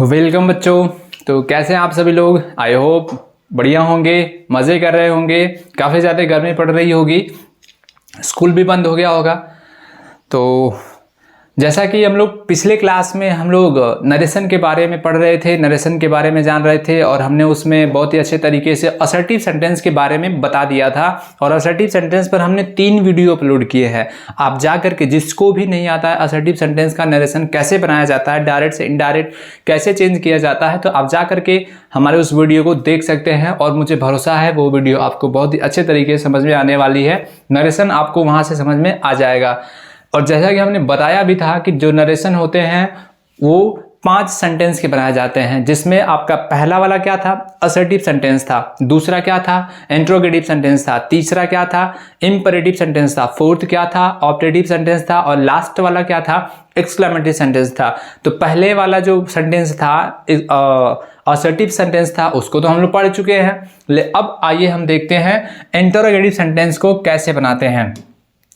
Welcome बच्चों। तो कैसे हैं आप सभी लोग? आई होप बढ़िया होंगे, मज़े कर रहे होंगे। काफ़ी ज़्यादा गर्मी पड़ रही होगी, स्कूल भी बंद हो गया होगा। तो जैसा कि हम लोग पिछले क्लास में हम लोग नरेशन के बारे में पढ़ रहे थे, नरेशन के बारे में जान रहे थे और हमने उसमें बहुत ही अच्छे तरीके से असर्टिव सेंटेंस के बारे में बता दिया था। और असर्टिव सेंटेंस पर हमने 3 वीडियो अपलोड किए हैं। आप जा करके जिसको भी नहीं आता है असर्टिव सेंटेंस का नरेशन कैसे बनाया जाता है, डायरेक्ट से इनडायरेक्ट कैसे चेंज किया जाता है, तो आप जा करके हमारे उस वीडियो को देख सकते हैं। और मुझे भरोसा है वो वीडियो आपको बहुत ही अच्छे तरीके से समझ में आने वाली है। नरेशन आपको वहाँ से समझ में आ जाएगा। और जैसा कि हमने बताया भी था कि जो नरेशन होते हैं वो 5 सेंटेंस के बनाए जाते हैं, जिसमें आपका पहला वाला क्या था, असर्टिव सेंटेंस था। दूसरा क्या था, इंट्रोगेटिव सेंटेंस था। तीसरा क्या था, इंपरेटिव सेंटेंस था। फोर्थ क्या था, ऑप्टेटिव सेंटेंस था। और लास्ट वाला क्या था, एक्सक्लेमेटरी सेंटेंस था। तो पहले वाला जो सेंटेंस था असर्टिव सेंटेंस था, उसको तो हम लोग पढ़ चुके हैं। अब आइए हम देखते हैं इंटरोगेटिव सेंटेंस को कैसे बनाते हैं।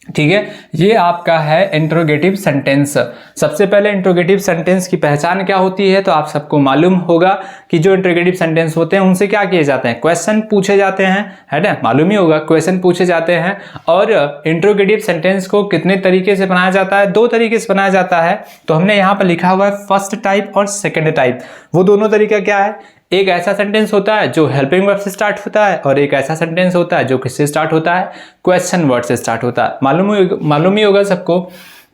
ठीक है, ये आपका है इंट्रोगेटिव सेंटेंस। सबसे पहले इंट्रोगेटिव सेंटेंस की पहचान क्या होती है, तो आप सबको मालूम होगा कि जो इंट्रोगेटिव सेंटेंस होते हैं उनसे क्या किए जाते हैं, क्वेश्चन पूछे जाते हैं, है ना, मालूम ही होगा, क्वेश्चन पूछे जाते हैं। और इंट्रोगेटिव सेंटेंस को कितने तरीके से बनाया जाता है, 2 तरीके से बनाया जाता है। तो हमने यहाँ पर लिखा हुआ है फर्स्ट टाइप और सेकेंड टाइप। वो दोनों तरीका क्या है, एक ऐसा सेंटेंस होता है जो हेल्पिंग वर्ब से स्टार्ट होता है और एक ऐसा सेंटेंस होता है जो किससे स्टार्ट होता है, क्वेश्चन वर्ड से स्टार्ट होता है। मालूम ही होगा सबको।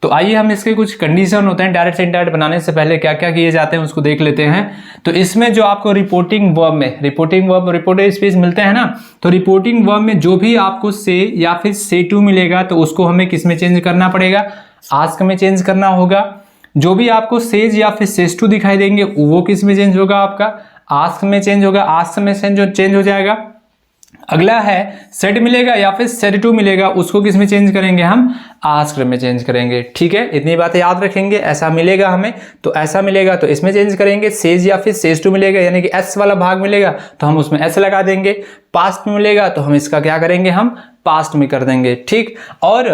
तो आइए हम इसके कुछ कंडीशन होते हैं डायरेक्ट से इनडायरेक्ट बनाने से पहले क्या क्या किए जाते हैं उसको देख लेते हैं। तो इसमें जो आपको रिपोर्टिंग रिपोर्टेड स्पीच मिलते हैं ना, तो रिपोर्टिंग वर्ब में जो भी आपको से या फिर से टू मिलेगा तो उसको हमें किस में चेंज करना पड़ेगा, आस्क में चेंज करना होगा। जो भी आपको सेज या फिर सेज टू दिखाई देंगे वो किस में चेंज होगा, आपका आस्क में चेंज होगा। आस्क में चेंज हो जाएगा। अगला है सेड मिलेगा या फिर सेड टू मिलेगा, उसको किस में चेंज करेंगे, हम आस्क में चेंज करेंगे। ठीक है, इतनी बातें याद रखेंगे। ऐसा मिलेगा हमें तो ऐसा मिलेगा तो इसमें चेंज करेंगे। सेज या फिर सेज टू मिलेगा यानी कि एस वाला भाग मिलेगा तो हम उसमें एस लगा देंगे। पास्ट में मिलेगा तो हम इसका क्या करेंगे, हम पास्ट में कर देंगे। ठीक, और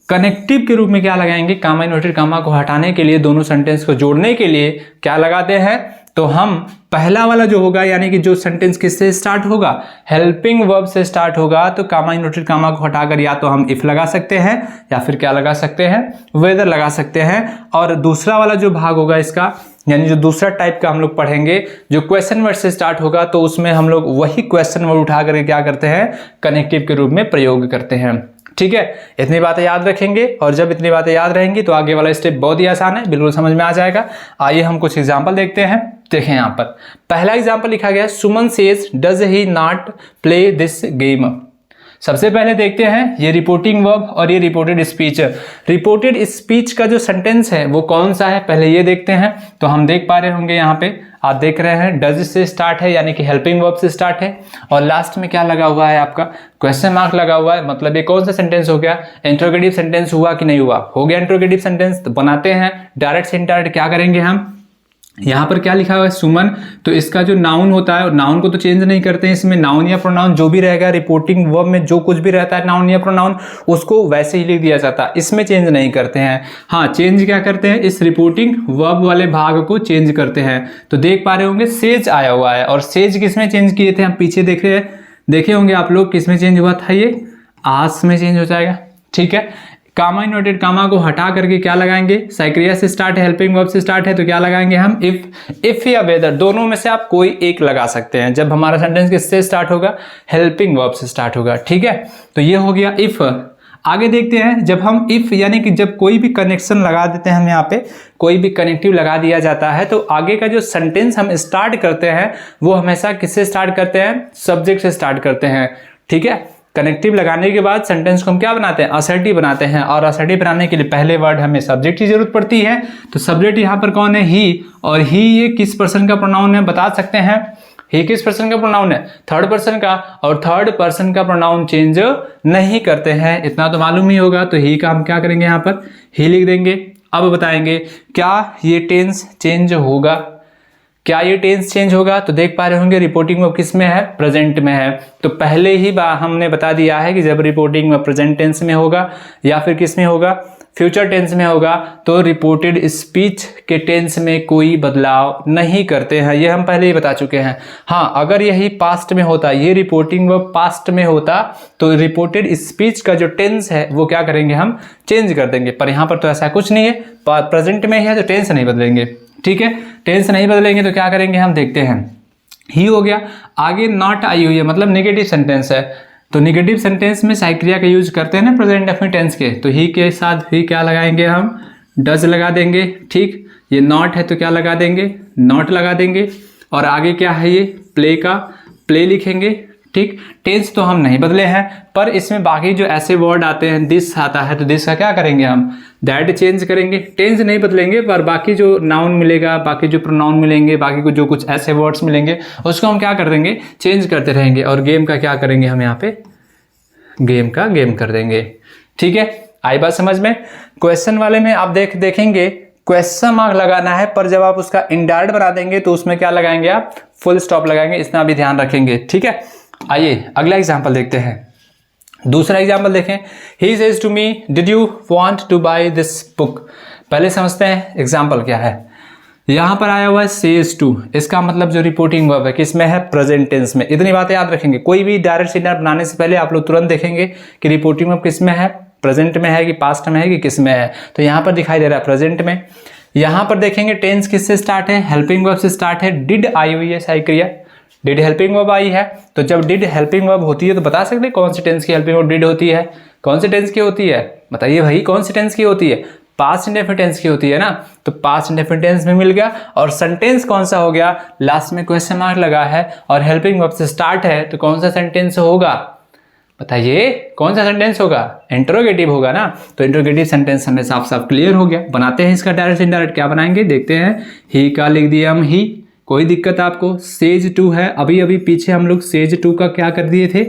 कनेक्टिव के रूप में क्या लगाएंगे, कामा इन्वर्टेड कामा को हटाने के लिए, दोनों सेंटेंस को जोड़ने के लिए क्या लगाते हैं, तो हम पहला वाला जो होगा यानी कि जो सेंटेंस किससे स्टार्ट होगा, हेल्पिंग वर्ब से स्टार्ट होगा, तो कामा इन्वर्टेड कामा को हटाकर या तो हम इफ लगा सकते हैं या फिर क्या लगा सकते हैं, वेदर लगा सकते हैं। और दूसरा वाला जो भाग होगा इसका, यानी जो दूसरा टाइप का हम लोग पढ़ेंगे जो क्वेश्चन वर्ड से स्टार्ट होगा, तो उसमें हम लोग वही क्वेश्चन वर्ड उठा करके क्या करते हैं, कनेक्टिव के रूप में प्रयोग करते हैं। ठीक है, इतनी बातें याद रखेंगे। और जब इतनी बातें याद रहेंगी तो आगे वाला स्टेप बहुत ही आसान है, बिल्कुल समझ में आ जाएगा। आइए हम कुछ एग्जांपल देखते हैं। देखें यहाँ पर पहला एग्जांपल लिखा गया, Suman says does he not play this game. सबसे पहले देखते हैं ये रिपोर्टिंग वर्ब और ये रिपोर्टेड स्पीच। रिपोर्टेड स्पीच का जो सेंटेंस है वो कौन सा है, पहले ये देखते हैं। तो हम देख पा रहे होंगे यहाँ पे, आप देख रहे हैं डज से स्टार्ट है यानी कि हेल्पिंग वर्ब से स्टार्ट है और लास्ट में क्या लगा हुआ है, आपका क्वेश्चन मार्क लगा हुआ है। मतलब ये कौन सा सेंटेंस हो गया, इंट्रोगेटिव सेंटेंस हुआ कि नहीं हुआ, हो गया इंट्रोगेटिव सेंटेंस। तो बनाते हैं डायरेक्ट से इनडायरेक्ट, क्या करेंगे हम, यहाँ पर क्या लिखा हुआ है सुमन, तो इसका जो नाउन होता है, नाउन को तो चेंज नहीं करते हैं, इसमें नाउन या प्रोनाउन जो भी रहेगा, रिपोर्टिंग वर्ब में जो कुछ भी रहता है नाउन या प्रोनाउन, उसको वैसे ही लिख दिया जाता है, इसमें चेंज नहीं करते हैं। हाँ, चेंज क्या करते हैं, इस रिपोर्टिंग वर्ब वाले भाग को चेंज करते हैं। तो देख पा रहे होंगे सेज आया हुआ है, और सेज किसमें चेंज किए थे, हम पीछे देखे होंगे आप लोग, किसमें चेंज हुआ था, ये आस्क में चेंज हो जाएगा। ठीक है, कामा इन्वर्टेड कामा को हटा करके क्या लगाएंगे, साइक्रिया से स्टार्ट है, हेल्पिंग वर्ब से स्टार्ट है, तो क्या लगाएंगे हम, इफ या वेदर, दोनों में से आप कोई एक लगा सकते हैं। जब हमारा सेंटेंस किससे स्टार्ट होगा, हेल्पिंग वर्ब से स्टार्ट होगा। ठीक है, तो ये हो गया इफ। आगे देखते हैं, जब हम इफ यानी कि जब कोई भी कनेक्शन लगा देते हैं, हम यहाँ पे कोई भी कनेक्टिव लगा दिया जाता है, तो आगे का जो सेंटेंस हम स्टार्ट करते हैं वो हमेशा किससे स्टार्ट करते हैं, सब्जेक्ट से स्टार्ट करते हैं। ठीक है, कनेक्टिव लगाने के बाद सेंटेंस को हम क्या बनाते हैं, असर्टिव बनाते हैं, और असर्टिव बनाने के लिए पहले वर्ड हमें सब्जेक्ट की जरूरत पड़ती है। तो सब्जेक्ट यहाँ पर कौन है, ही, और ही ये किस पर्सन का प्रोनाउन है बता सकते हैं, ही किस पर्सन का प्रोनाउन है, थर्ड पर्सन का, और थर्ड पर्सन का प्रोनाउन चेंज नहीं करते हैं, इतना तो मालूम ही होगा। तो ही का हम क्या करेंगे, यहाँ पर ही लिख देंगे। अब बताएंगे क्या ये टेंस चेंज होगा, क्या ये टेंस चेंज होगा? तो देख पा रहे होंगे रिपोर्टिंग वर्ब किस में है? प्रेजेंट में है। तो पहले ही हमने बता दिया है कि जब रिपोर्टिंग वर्ब प्रेजेंट टेंस में होगा या फिर किस में होगा? फ्यूचर टेंस में होगा, तो रिपोर्टेड स्पीच के टेंस में कोई बदलाव नहीं करते हैं, ये हम पहले ही बता चुके हैं। हाँ, अगर यही पास्ट में होता, ये रिपोर्टिंग वर्ब पास्ट में होता, तो रिपोर्टेड स्पीच का जो टेंस है वो क्या करेंगे? हम चेंज कर देंगे। पर यहाँ पर तो ऐसा कुछ नहीं है, प्रेजेंट में है तो टेंस नहीं बदलेंगे। ठीक है, टेंस नहीं बदलेंगे तो क्या करेंगे? हम देखते हैं। ही हो गया। आगे नॉट आई हुई है, मतलब नेगेटिव सेंटेंस है, तो नेगेटिव सेंटेंस में सहायक क्रिया का यूज करते हैं ना प्रेजेंट डेफिनिट टेंस के, तो ही के साथ ही क्या लगाएंगे? हम डज लगा देंगे। ठीक, ये नॉट है तो क्या लगा देंगे? नॉट लगा देंगे। और आगे क्या है? ये प्ले का प्ले लिखेंगे। ठीक, टेंस तो हम नहीं बदले हैं, पर इसमें बाकी जो ऐसे वर्ड आते हैं, दिस आता है तो दिस का क्या करेंगे? हम दैट चेंज करेंगे। टेंस नहीं बदलेंगे, पर बाकी जो नाउन मिलेगा, बाकी जो प्रोनाउन मिलेंगे, बाकी को जो कुछ ऐसे वर्ड्स मिलेंगे उसको हम क्या कर देंगे? चेंज करते रहेंगे। और गेम का क्या करेंगे? हम यहाँ पे गेम का गेम कर देंगे। ठीक है, आई बात समझ में? क्वेश्चन वाले में आप देखेंगे क्वेश्चन मार्क लगाना है, पर जब आप उसका इनडायरेक्ट बना देंगे तो उसमें क्या लगाएंगे? आप फुल स्टॉप लगाएंगे। इतना भी ध्यान रखेंगे। ठीक है, आइए अगला एग्जाम्पल देखते हैं। दूसरा एग्जाम्पल देखें। He says to me did you want to buy this book. पहले समझते हैं एग्जाम्पल क्या है। यहां पर आया हुआ है सेज टू, इसका मतलब जो रिपोर्टिंग वर्ब है किसमें है? प्रेजेंट टेंस में। इतनी बातें याद रखेंगे। कोई भी डायरेक्ट सिग्नल बनाने से पहले आप लोग तुरंत देखेंगे कि रिपोर्टिंग वर्ब किस में है, प्रेजेंट में है कि पास्ट में है कि किस में है। तो यहाँ पर दिखाई दे रहा है प्रेजेंट में। यहाँ पर देखेंगे टेंस किससे स्टार्ट है? हेल्पिंग वर्ब से स्टार्ट है। डिड आई हुई है सहायक क्रिया, डिड हेल्पिंग वर्ब आई है। तो जब डिड हेल्पिंग वर्ब होती है तो बता सकते हैं कौन सी टेंस की हेल्पिंग वर्ब डिड होती है? कौन सी टेंस की होती है? बताइए भाई, कौन सी टेंस की होती है? पास्ट इंडेफिनिट टेंस की होती है ना। तो पास्ट इंडेफिनिट टेंस में मिल गया। और सेंटेंस कौन सा हो गया? लास्ट में क्वेश्चन मार्क लगा है और हेल्पिंग वर्ब से स्टार्ट है, तो कौन सा सेंटेंस होगा? बताइए कौन सा सेंटेंस होगा? इंटरोगेटिव होगा ना। तो इंटरोगेटिव सेंटेंस हमें साफ साफ क्लियर हो गया। बनाते हैं इसका डायरेक्ट इनडायरेक्ट। क्या बनाएंगे? देखते हैं। ही का लिख दिया हम ही, कोई दिक्कत आपको? सेज टू है, अभी अभी पीछे हम लोग सेज टू का क्या कर दिए थे?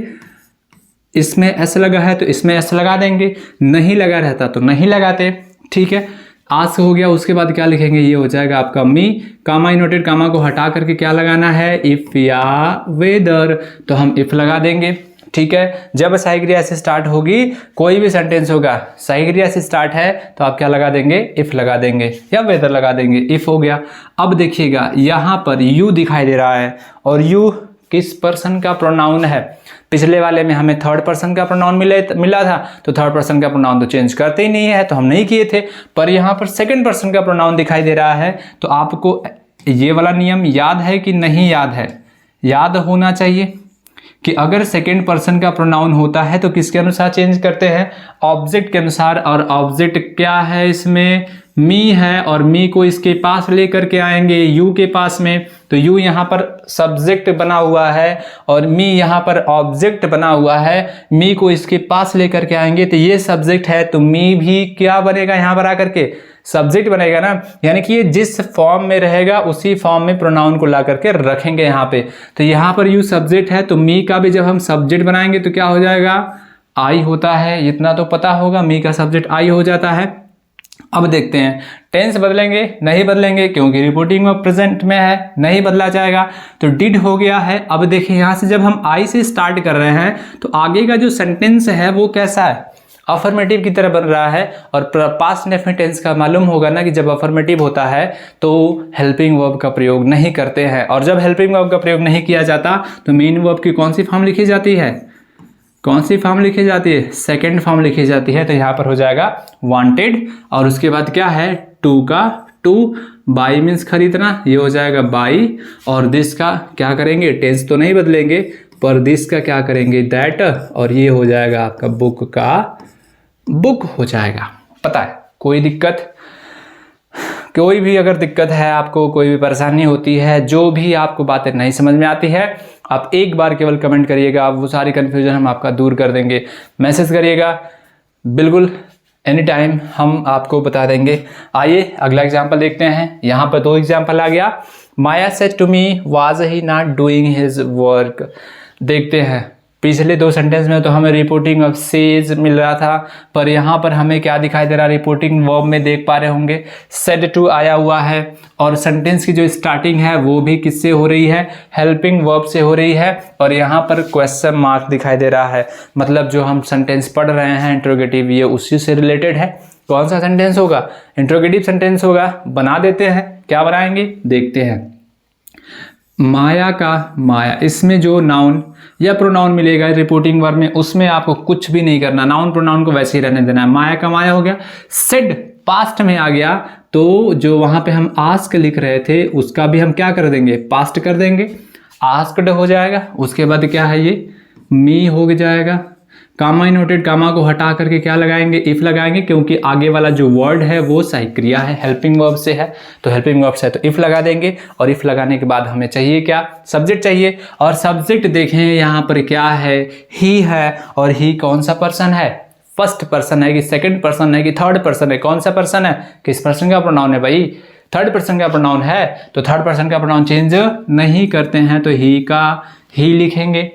इसमें एस लगा है तो इसमें एस लगा देंगे, नहीं लगा रहता तो नहीं लगाते। ठीक है, आस्क हो गया। उसके बाद क्या लिखेंगे? ये हो जाएगा आपका मी। कामा इनवर्टेड कामा को हटा करके क्या लगाना है? इफ या वेदर, तो हम इफ लगा देंगे। ठीक है, जब सहायक क्रिया से स्टार्ट होगी, कोई भी सेंटेंस होगा सहायक क्रिया से स्टार्ट है तो आप क्या लगा देंगे? इफ लगा देंगे या वेदर लगा देंगे। इफ हो गया। अब देखिएगा यहाँ पर यू दिखाई दे रहा है, और यू किस पर्सन का प्रोनाउन है? पिछले वाले में हमें थर्ड पर्सन का प्रोनाउन मिला था, तो थर्ड पर्सन का प्रोनाउन तो चेंज करते ही नहीं है, तो हम नहीं किए थे। पर यहाँ पर सेकंड पर्सन का प्रोनाउन दिखाई दे रहा है, तो आपको ये वाला नियम याद है कि नहीं याद है? याद होना चाहिए कि अगर सेकंड पर्सन का प्रोनाउन होता है तो किसके अनुसार चेंज करते हैं? ऑब्जेक्ट के अनुसार। और ऑब्जेक्ट क्या है इसमें? मी है, और मी को इसके पास लेकर के आएंगे यू के पास में, तो यू यहाँ पर सब्जेक्ट बना हुआ है और मी यहाँ पर ऑब्जेक्ट बना हुआ है। मी को इसके पास लेकर के आएंगे तो ये सब्जेक्ट है, तो मी भी क्या बनेगा? यहाँ पर आकर के सब्जेक्ट बनेगा ना। यानी कि ये जिस फॉर्म में रहेगा उसी फॉर्म में प्रोनाउन को ला करके रखेंगे यहाँ पे। तो यहाँ पर यू सब्जेक्ट है, तो मी का भी जब हम सब्जेक्ट बनाएंगे तो क्या हो जाएगा? आई होता है। इतना तो पता होगा, मी का सब्जेक्ट आई हो जाता है। अब देखते हैं टेंस बदलेंगे? नहीं बदलेंगे, क्योंकि रिपोर्टिंग में प्रेजेंट में है, नहीं बदला जाएगा। तो डिड हो गया है। अब देखिए यहाँ से जब हम आई से स्टार्ट कर रहे हैं तो आगे का जो सेंटेंस है वो कैसा है? अफर्मेटिव की तरह बन रहा है। और पास्ट इंडेफिनिट टेंस का मालूम होगा ना कि जब अफर्मेटिव होता है तो हेल्पिंग वर्ब का प्रयोग नहीं करते हैं, और जब हेल्पिंग वर्ब का प्रयोग नहीं किया जाता तो मेन वर्ब की कौन सी फॉर्म लिखी जाती है? कौन सी फॉर्म लिखी जाती है? सेकंड फॉर्म लिखी जाती है। तो यहाँ पर हो जाएगा वांटेड, और उसके बाद क्या है? टू का टू, बाई मीन्स खरीदना, ये हो जाएगा बाई। और दिस का क्या करेंगे? टेंस तो नहीं बदलेंगे, पर दिस का क्या करेंगे? दैट। और ये हो जाएगा आपका बुक का बुक हो जाएगा। पता है? कोई दिक्कत? कोई भी अगर दिक्कत है आपको, कोई भी परेशानी होती है, जो भी आपको बातें नहीं समझ में आती है, आप एक बार केवल कमेंट करिएगा, वो सारी कन्फ्यूजन हम आपका दूर कर देंगे। मैसेज करिएगा, बिल्कुल एनी टाइम हम आपको बता देंगे। आइए अगला एग्जाम्पल देखते हैं। यहाँ पर 2 एग्जाम्पल आ गया। Maya said to me was he not doing his work. देखते हैं पिछले 2 सेंटेंस में तो हमें रिपोर्टिंग ऑफ सेज मिल रहा था, पर यहाँ पर हमें क्या दिखाई दे रहा है, रिपोर्टिंग वर्ब में देख पा रहे होंगे सेड टू आया हुआ है, और सेंटेंस की जो स्टार्टिंग है वो भी किससे हो रही है, हेल्पिंग वर्ब से हो रही है, और यहाँ पर क्वेश्चन मार्क दिखाई दे रहा है, मतलब जो हम सेंटेंस पढ़ रहे हैं इंट्रोगेटिव ये उसी से रिलेटेड है। कौन सा सेंटेंस होगा, इंट्रोगेटिव सेंटेंस होगा। बना देते हैं, क्या बनाएंगे देखते हैं। माया का माया, इसमें जो नाउन या प्रोनाउन मिलेगा रिपोर्टिंग वर्ब में उसमें आपको कुछ भी नहीं करना, नाउन प्रोनाउन को वैसे ही रहने देना है। माया का माया हो गया, सेड पास्ट में आ गया, तो जो वहां पे हम आस्क लिख रहे थे उसका भी हम क्या कर देंगे, पास्ट कर देंगे, आस्क्ड हो जाएगा। उसके बाद क्या है ये मी हो जाएगा, कामा इनवर्टेड कामा को हटा करके क्या लगाएंगे, इफ लगाएंगे, क्योंकि आगे वाला जो वर्ड है वो सहायक क्रिया है, हेल्पिंग वर्ब से है, तो हेल्पिंग वर्ब से है तो इफ लगा देंगे। और इफ लगाने के बाद हमें चाहिए क्या, सब्जेक्ट चाहिए, और सब्जेक्ट देखें यहाँ पर क्या है, ही है, और ही कौन सा पर्सन है, फर्स्ट पर्सन है कि सेकंड पर्सन है कि थर्ड पर्सन है, कौन सा पर्सन है, किस पर्सन का प्रोनाउन है भाई, थर्ड पर्सन का प्रोनाउन है, तो थर्ड पर्सन का प्रोनाउन चेंज नहीं करते हैं, तो ही का ही लिखेंगे।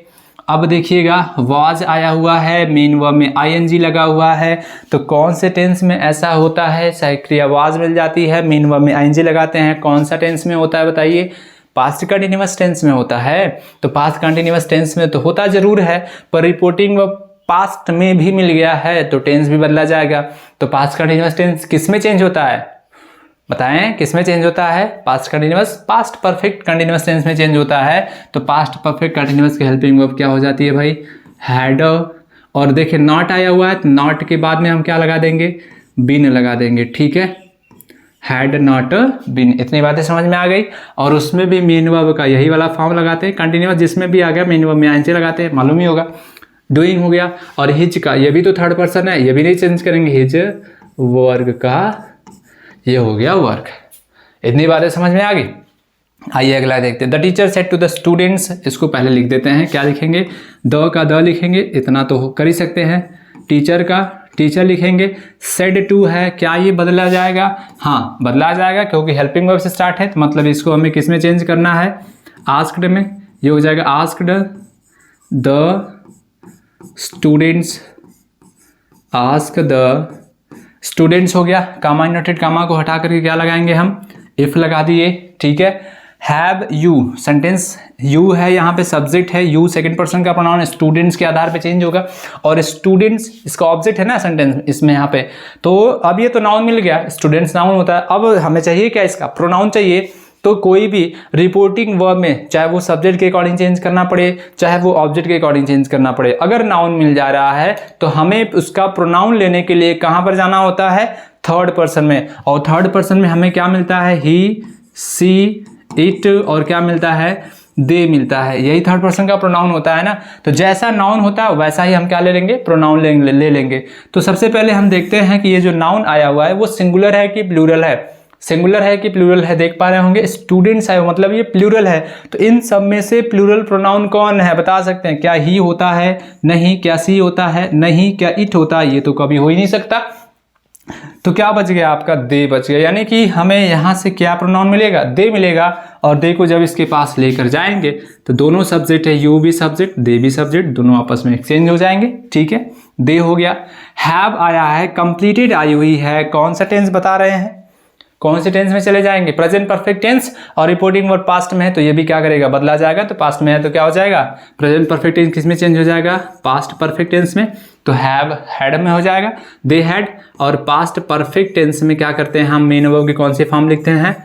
अब देखिएगा वाज आया हुआ है, मेन वर्ब में आईएनजी लगा हुआ है, तो कौन से टेंस में ऐसा होता है, सहायक क्रिया वाज मिल जाती है, मेन वर्ब में आईएनजी लगाते हैं, कौन सा टेंस में होता है बताइए, पास्ट कंटिन्यूअस टेंस में होता है। तो पास्ट कंटिन्यूअस टेंस में तो होता जरूर है, पर रिपोर्टिंग वर्ब पास्ट में भी मिल गया है तो टेंस भी बदला जाएगा। तो पास्ट कंटिन्यूअस टेंस किस में चेंज होता है, बताएं किस में चेंज होता है, past continuous, past perfect continuous tense में चेंज होता है। तो पास्ट परफेक्ट कंटिन्यूअस की हेल्पिंग वर्ब क्या हो जाती है भाई, हैड। और देखिए नॉट आया हुआ है, तो नॉट के बाद में हम क्या लगा देंगे, बीन लगा देंगे, ठीक है, हैड नॉट बीन। इतनी बातें समझ में आ गई। और उसमें भी मेन वर्ब का यही वाला फॉर्म लगाते हैं, कंटिन्यूअस जिसमें भी आ गया मेन वर्ब में आईएनजी लगाते हैं, मालूम ही होगा। डूइंग हो गया, और हिज का ये भी तो थर्ड पर्सन है, ये भी नहीं चेंज करेंगे, हिज वर्ग का ये हो गया वर्क। इतनी बातें समझ में आ गई। आइए अगला देखते हैं। The teacher said to the students, इसको पहले लिख देते हैं, क्या लिखेंगे, द का द लिखेंगे, इतना तो कर ही सकते हैं। टीचर का टीचर लिखेंगे, सेड टू है, क्या ये बदला जाएगा, हाँ बदला जाएगा, क्योंकि हेल्पिंग वर्ब से स्टार्ट है, तो मतलब इसको हमें किस में चेंज करना है, आस्क्ड में। ये हो जाएगा asked the students, ask the students हो गया। कामा इनवर्टेड कामा को हटा करके क्या लगाएंगे हम, इफ लगा दिए, ठीक है। हैव यू, सेंटेंस यू है, यहाँ पे सब्जेक्ट है, यू सेकंड पर्सन का प्रोनाउन स्टूडेंट्स के आधार पे चेंज होगा, और स्टूडेंट्स इसका ऑब्जेक्ट है ना सेंटेंस इसमें यहाँ पे। तो अब ये तो नाउन मिल गया, स्टूडेंट्स नाउन होता है। अब हमें चाहिए क्या, इसका प्रोनाउन चाहिए। तो कोई भी रिपोर्टिंग वर्ब में चाहे वो सब्जेक्ट के अकॉर्डिंग चेंज करना पड़े, चाहे वो ऑब्जेक्ट के अकॉर्डिंग चेंज करना पड़े, अगर नाउन मिल जा रहा है तो हमें उसका प्रोनाउन लेने के लिए कहाँ पर जाना होता है, थर्ड पर्सन में। और थर्ड पर्सन में हमें क्या मिलता है, ही, सी, इट, और क्या मिलता है, दे मिलता है। यही थर्ड पर्सन का प्रोनाउन होता है ना। तो जैसा नाउन होता है वैसा ही हम क्या ले लेंगे, प्रोनाउन ले लेंगे। तो सबसे पहले हम देखते हैं कि ये जो नाउन आया हुआ है वो सिंगुलर है कि प्लूरल है। सिंगुलर है कि प्लूरल है, देख पा रहे होंगे स्टूडेंट्स है, मतलब ये प्लूरल है। तो इन सब में से प्लूरल प्रोनाउन कौन है बता सकते हैं, क्या ही होता है, नहीं, क्या सी होता है, नहीं, क्या इट होता है, ये तो कभी हो ही नहीं सकता। तो क्या बच गया आपका, दे बच गया। यानी कि हमें यहाँ से क्या प्रोनाउन मिलेगा, दे मिलेगा। और दे को जब इसके पास लेकर जाएंगे तो दोनों सब्जेक्ट है, यू भी सब्जेक्ट, दे भी सब्जेक्ट, दोनों आपस में एक्सचेंज हो जाएंगे, ठीक है। दे हो गया। हैव आया है, कंप्लीटेड आई हुई है, कौन सा टेंस बता रहे हैं, कौन से टेंस में चले जाएंगे, प्रेजेंट परफेक्ट टेंस। और रिपोर्टिंग वर्ब पास्ट में है तो ये भी क्या करेगा, बदला जाएगा। तो पास्ट में है तो क्या हो जाएगा, प्रेजेंट परफेक्ट टेंस किस में चेंज हो जाएगा, पास्ट परफेक्ट टेंस में। तो हैव हैड में हो जाएगा, दे हैड। और पास्ट परफेक्ट टेंस में क्या करते हैं हम, मेन वर्ब की कौन सी फॉर्म लिखते हैं,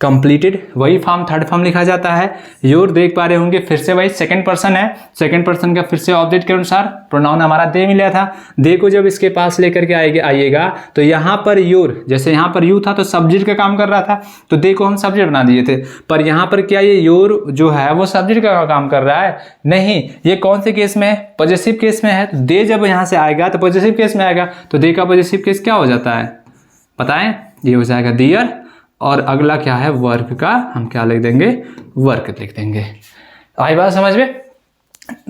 कंप्लीटेड, वही फॉर्म थर्ड फॉर्म लिखा जाता है। योर देख पा रहे होंगे, फिर से वही सेकंड पर्सन है, सेकंड पर्सन का फिर से ऑब्जेक्ट के अनुसार प्रोनाउन हमारा दे मिला था। दे को जब इसके पास लेकर के आइएगा तो यहाँ पर योर, जैसे यहाँ पर यू था तो सब्जेक्ट का काम कर रहा था, तो दे को हम सब्जेक्ट बना दिए थे। पर यहाँ पर क्या ये योर जो है वो सब्जेक्ट का काम कर रहा है, नहीं। ये कौन से केस में है, पॉजेसिव केस में है। तो दे जब यहाँ से आएगा तो पॉजेसिव केस में आएगा, तो दे का पॉजेसिव केस क्या हो जाता है बताएं, ये हो जाएगा दियर। और अगला क्या है, वर्क का हम क्या लिख देंगे, वर्क लिख देंगे। आई बात समझ में,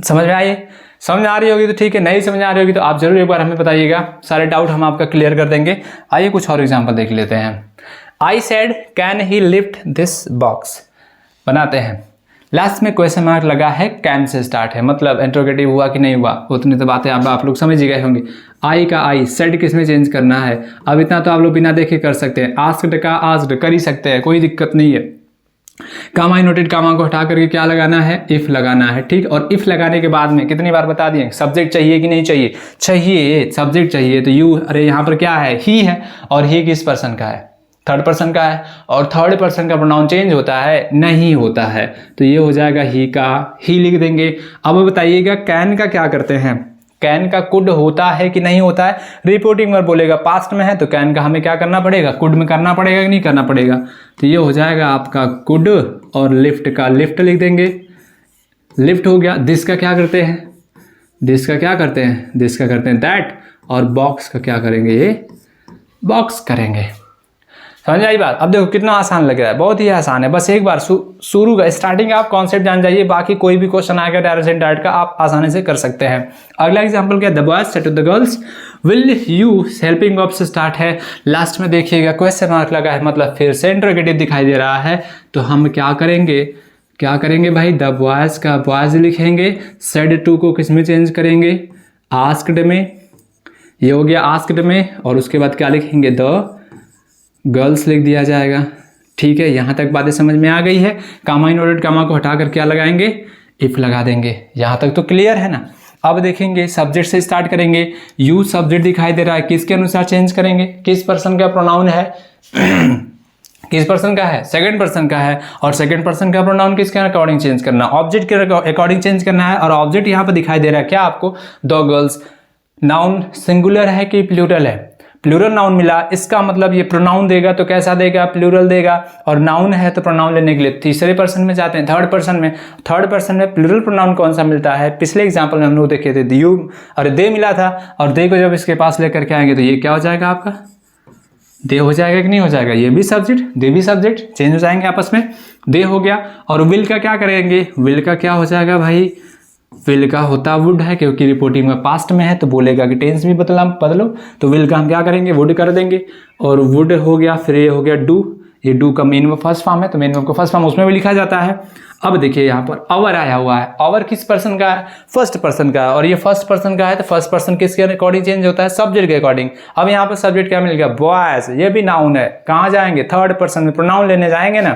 समझ में आई, समझ आ रही होगी तो ठीक है, नहीं समझ आ रही होगी तो आप जरूर एक बार हमें बताइएगा, सारे डाउट हम आपका क्लियर कर देंगे। आइए कुछ और एग्जांपल देख लेते हैं। I said can he lift this box, बनाते हैं। लास्ट में क्वेश्चन मार्क लगा है, कैन से स्टार्ट है, मतलब इंट्रोगेटिव हुआ कि नहीं हुआ, उतनी तो बातें आप लोग समझ ही गए होंगे। आई का आई, सेड किस में चेंज करना है, अब इतना तो आप लोग बिना देखे कर सकते हैं। आस्क्ड का आस्क्ड कर ही सकते हैं, कोई दिक्कत नहीं है। कामा इनोटेड कामा को हटा करके क्या लगाना है, इफ लगाना है, ठीक। और इफ लगाने के बाद में कितनी बार बता दिए, सब्जेक्ट चाहिए कि नहीं चाहिए, चाहिए, सब्जेक्ट चाहिए। तो यू, अरे यहाँ पर क्या है, ही है, और ही किस पर्सन का है, थर्ड पर्सन का है, और थर्ड पर्सन का प्रोनाउन चेंज होता है, नहीं होता है, तो ये हो जाएगा ही का, ही लिख देंगे। अब बताइएगा कैन का क्या करते हैं, कैन का कुड होता है कि नहीं होता है। रिपोर्टिंग में बोलेगा पास्ट में है तो कैन का हमें क्या करना पड़ेगा, कुड में करना पड़ेगा कि नहीं करना पड़ेगा। तो ये हो जाएगा आपका कुड, और लिफ्ट का लिफ्ट लिख देंगे, लिफ्ट हो गया। दिस का क्या करते हैं, दिस का क्या करते हैं, दिस का करते हैं दैट, और बॉक्स का क्या करेंगे, ये बॉक्स करेंगे। समझ आई बात। अब देखो कितना आसान लग रहा है, बहुत ही आसान है। बस एक बार शुरू का स्टार्टिंग आप कॉन्सेप्ट जान जाइए, बाकी कोई भी क्वेश्चन आएगा डायरेक्ट इंडायरेक्ट का आप आसानी से कर सकते हैं। अगला एग्जांपल क्या, the boys said to the girls will you, helping verb से स्टार्ट है। लास्ट में देखिएगा क्वेश्चन मार्क लगा है, मतलब फिर से इंटरोगेटिव दिखाई दे रहा है। तो हम क्या करेंगे, क्या करेंगे भाई, द बॉयज का बॉयज लिखेंगे, सेड टू को किस में चेंज करेंगे, आस्क्ड में, ये हो गया आस्क्ड में, और उसके बाद क्या लिखेंगे, द गर्ल्स लिख दिया जाएगा। ठीक है, यहाँ तक बातें समझ में आ गई है। कामा इनवर्टेड कामा को हटाकर क्या लगाएंगे, इफ लगा देंगे। यहाँ तक तो क्लियर है ना। अब देखेंगे सब्जेक्ट से स्टार्ट करेंगे। यू सब्जेक्ट दिखाई दे रहा है, किसके अनुसार चेंज करेंगे, किस पर्सन का प्रोनाउन है किस पर्सन का है, सेकंड पर्सन का है, और सेकंड पर्सन का प्रोनाउन किसके अकॉर्डिंग चेंज करना, ऑब्जेक्ट के अकॉर्डिंग चेंज करना है। और ऑब्जेक्ट यहाँ पर दिखाई दे रहा है क्या आपको, द गर्ल्स। नाउन सिंगुलर है कि प्लूरल है, प्लूरल नाउन मिला, इसका मतलब ये प्रोनाउन देगा तो कैसा देगा, प्लूरल देगा। और नाउन है तो प्रोनाउन लेने के लिए तीसरे पर्सन में जाते हैं, थर्ड पर्सन में। थर्ड पर्सन में प्लूरल प्रोनाउन कौन सा मिलता है, पिछले एग्जांपल में हम लोग देखे थे यू, और दे मिला था, और दे को जब इसके पास लेकर के आएंगे तो ये क्या हो जाएगा आपका, दे हो जाएगा कि नहीं हो जाएगा, ये भी सब्जेक्ट, दे भी सब्जेक्ट, चेंज हो जाएंगे आपस में, दे हो गया। और विल का क्या करेंगे, विल का क्या हो जाएगा भाई, विल का होता वुड है, क्योंकि रिपोर्टिंग में पास्ट में है तो बोलेगा कि टेंस भी बदलो, तो विल का हम क्या करेंगे, वुड कर देंगे। और वुड हो गया, फिर ये हो गया डू, ये डू का मेन वर्ब फर्स्ट फॉर्म है तो मेन वर्ब का फर्स्ट फॉर्म उसमें भी लिखा जाता है। अब देखिए यहाँ पर अवर आया हुआ है, अवर किस पर्सन का है, फर्स्ट पर्सन का है, और ये फर्स्ट पर्सन का है तो फर्स्ट पर्सन किसके अकॉर्डिंग चेंज होता है, सब्जेक्ट के अकॉर्डिंग। अब यहाँ पर सब्जेक्ट क्या मिल गया, बॉयज, ये भी नाउन है, कहाँ जाएंगे, थर्ड पर्सन में प्रोनाउन लेने जाएंगे ना,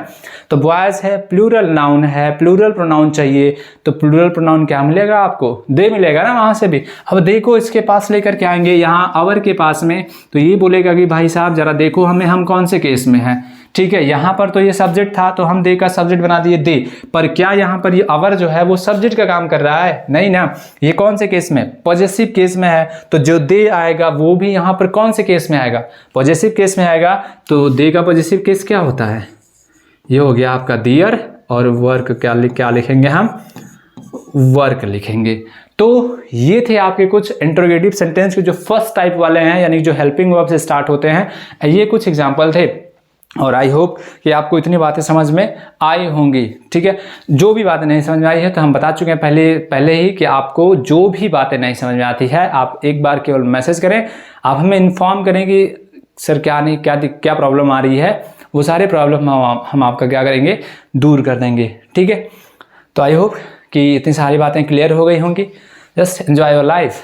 तो बॉयज है, प्लूरल नाउन है, प्लूरल प्रोनाउन चाहिए, तो प्लूरल प्रोनाउन क्या मिलेगा आपको, दे मिलेगा ना वहाँ से भी। अब दे को इसके पास लेकर के आएंगे यहाँ अवर के पास में, तो ये बोलेगा कि भाई साहब जरा देखो हमें, हम कौन से केस में हैं। ठीक है, यहाँ पर तो ये सब्जेक्ट था तो हम दे का सब्जेक्ट बना दिए दे, पर क्या यहाँ पर ये अवर जो है वो सब्जेक्ट का काम कर रहा है, नहीं ना। ये कौन से केस में, पॉजेसिव केस में है, तो जो दे आएगा वो भी यहाँ पर कौन से केस में आएगा, पॉजेसिव केस में आएगा। तो दे का पॉजेसिव केस क्या होता है, ये हो गया आपका दियर, और वर्क क्या लिखेंगे हम, वर्क लिखेंगे। तो ये थे आपके कुछ इंट्रोगेटिव सेंटेंस के जो फर्स्ट टाइप वाले हैं, यानी जो हेल्पिंग वर्ब से स्टार्ट होते हैं। ये कुछ एग्जांपल थे, और आई होप कि आपको इतनी बातें समझ में आई होंगी। ठीक है, जो भी बातें नहीं समझ में आई है तो हम बता चुके हैं पहले ही कि आपको जो भी बातें नहीं समझ में आती है आप एक बार केवल मैसेज करें, आप हमें इन्फॉर्म करें कि सर क्या प्रॉब्लम आ रही है, वो सारे प्रॉब्लम हम आपका क्या करेंगे, दूर कर देंगे। ठीक है, तो आई होप कि इतनी सारी बातें क्लियर हो गई होंगी। Just enjoy your life.